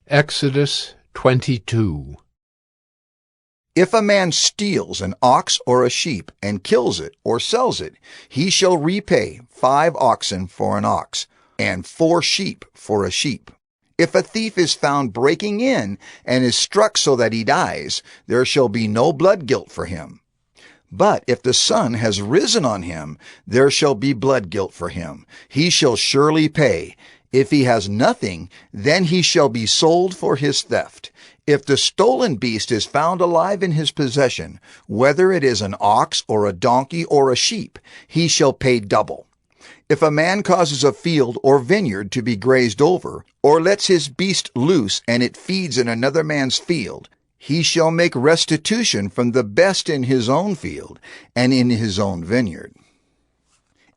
Exodus 22. If a man steals an ox or a sheep and kills it or sells it, he shall repay 5 oxen for an ox and 4 sheep for a sheep. If a thief is found breaking in and is struck so that he dies, there shall be no blood guilt for him. But if the sun has risen on him, there shall be blood guilt for him. He shall surely pay. If he has nothing, then he shall be sold for his theft. If the stolen beast is found alive in his possession, whether it is an ox or a donkey or a sheep, he shall pay double. If a man causes a field or vineyard to be grazed over, or lets his beast loose and it feeds in another man's field, he shall make restitution from the best in his own field and in his own vineyard.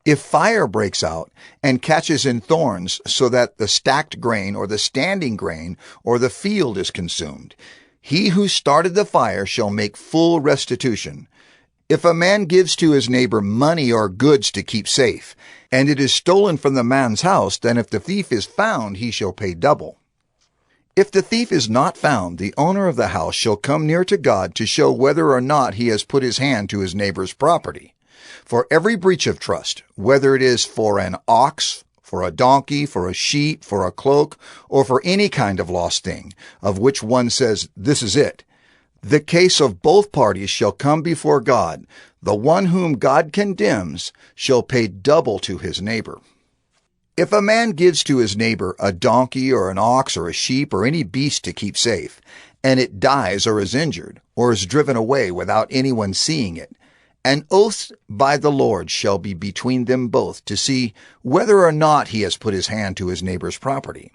If fire breaks out and catches in thorns so that the stacked grain or the standing grain or the field is consumed, he who started the fire shall make full restitution. If a man gives to his neighbor money or goods to keep safe, and it is stolen from the man's house, then if the thief is found, he shall pay double. If the thief is not found, the owner of the house shall come near to God to show whether or not he has put his hand to his neighbor's property. For every breach of trust, whether it is for an ox, for a donkey, for a sheep, for a cloak, or for any kind of lost thing, of which one says, "This is it," the case of both parties shall come before God. The one whom God condemns shall pay double to his neighbor. If a man gives to his neighbor a donkey or an ox or a sheep or any beast to keep safe, and it dies or is injured, or is driven away without anyone seeing it, an oath by the Lord shall be between them both to see whether or not he has put his hand to his neighbor's property.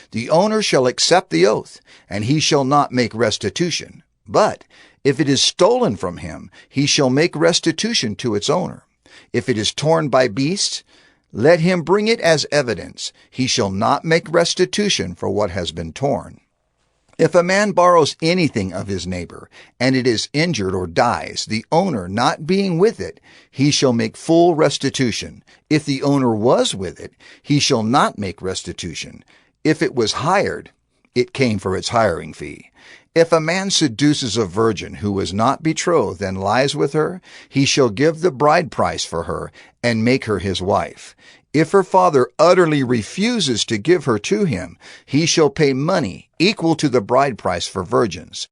The owner shall accept the oath, and he shall not make restitution. But if it is stolen from him, he shall make restitution to its owner. If it is torn by beasts, let him bring it as evidence. He shall not make restitution for what has been torn. If a man borrows anything of his neighbor, and it is injured or dies, the owner not being with it, he shall make full restitution. If the owner was with it, he shall not make restitution. If it was hired, it came for its hiring fee. If a man seduces a virgin who is not betrothed and lies with her, he shall give the bride price for her and make her his wife. If her father utterly refuses to give her to him, he shall pay money equal to the bride price for virgins.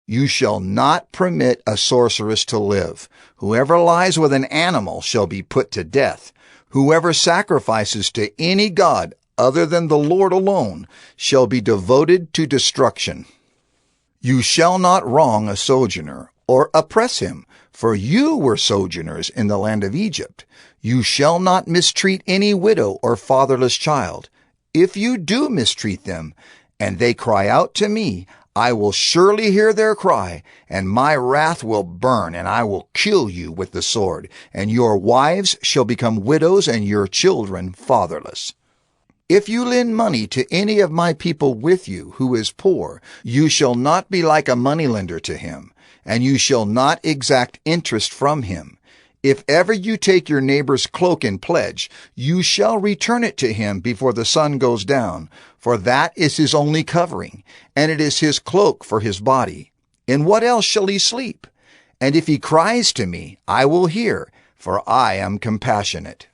You shall not permit a sorceress to live. Whoever lies with an animal shall be put to death. Whoever sacrifices to any god other than the Lord alone shall be devoted to destruction. You shall not wrong a sojourner or oppress him, for you were sojourners in the land of Egypt. You shall not mistreat any widow or fatherless child. If you do mistreat them, and they cry out to me, I will surely hear their cry, and my wrath will burn, and I will kill you with the sword, and your wives shall become widows, and your children fatherless. If you lend money to any of my people with you who is poor, you shall not be like a moneylender to him, and you shall not exact interest from him. If ever you take your neighbor's cloak in pledge, you shall return it to him before the sun goes down, for that is his only covering, and it is his cloak for his body. In what else shall he sleep? And if he cries to me, I will hear, for I am compassionate.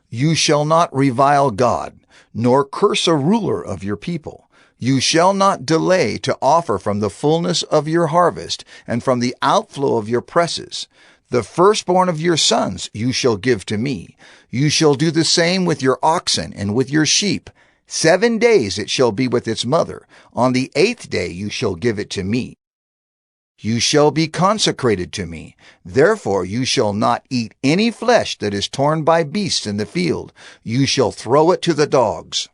You shall not revile God, nor curse a ruler of your people. You shall not delay to offer from the fullness of your harvest and from the outflow of your presses. The firstborn of your sons you shall give to me. You shall do the same with your oxen and with your sheep. 7 days it shall be with its mother. On the 8th day you shall give it to me. You shall be consecrated to me. Therefore you shall not eat any flesh that is torn by beasts in the field. You shall throw it to the dogs.